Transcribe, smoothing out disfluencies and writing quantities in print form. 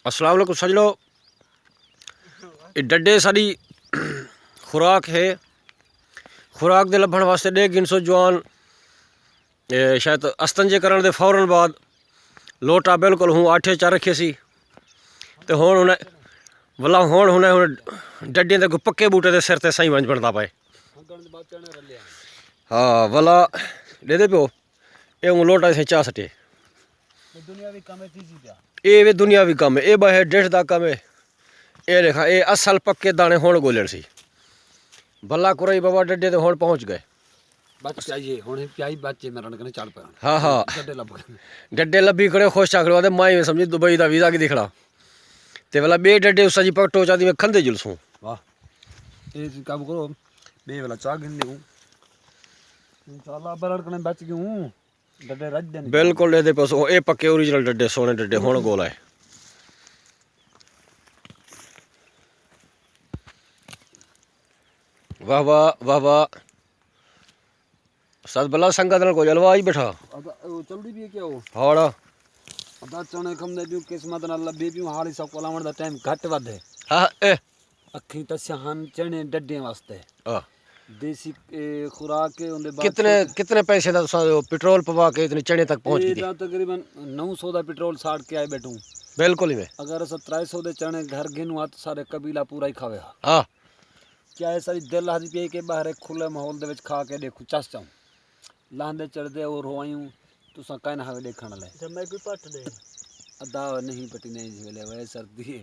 अस्सलाम वालेकुम सजनो, ये डड्डे साड़ी खुराक है। खुराक दे लभण वास्ते 1.5 गिनसो जवान शायद अस्तंजे करन दे फौरन बाद लोटा बिल्कुल हूँ 8 चा रखे सी ते हुण उन्हें वला हुण डड्डियां दे पक्के बूटे दे सिर ते सही वंज बनदा पाए। हाँ वला दे पियो ये हूँ लोटा से चा सटे ये वे दुनिया भी कम है। ये बह डेढ़ दा कम है। ये देखा ये असल पक्के दाने हुण गोलण सी भला कुरई बाबा डड्डे ते हुण पहुंच गए। हाँ हाँ डड्डे लभी खड़े खुश आखड़ो आते माई में समझी दुबई दा वीजा की दिखड़ा ते वाला बे डड्डे उस जी पकटो चादी में खंदे जुलसूं। वाह ये काम करो बे वाला चा गिन दूं इंशाल्लाह बरड़ कने बच गयूं डड्डे रज देन बिल्कुल दे पास ये पक्के ओरिजिनल डड्डे सोने डड्डे हुण गोल है। वाह वाह वाह वाह सद बल्ला संगत नाल कोई हलवा ही बैठा चलदी भी क्या हो हाड़ा अदा चने खमदे भी किस्मत नाल लबे भी हाली सब को लावण दा टाइम घट वध है। हाँ ए अखी तस्यान चने डड्डे वास्ते हाँ देसी खुराक के उनके बाद कितने पैसे दा पेट्रोल पवा के इतने चने तक पहुंच गए। तकरीबन 900 दा पेट्रोल साड़ के आए बैठूं बिल्कुल ही में अगर 300 दे चने घर गिनवा तो सारे कबीला पूरा ही खावे। हाँ क्या है सारी दिल हादी पे के बाहर खुले माहौल दे विच खा के देखो चस जाऊं लांदे चढ़दे और रोआयूं तुसा काई ना हवे देखण ले जब मैं कोई पट दे अदा नहीं पटी नहीं जी वेले वे सर्दी है।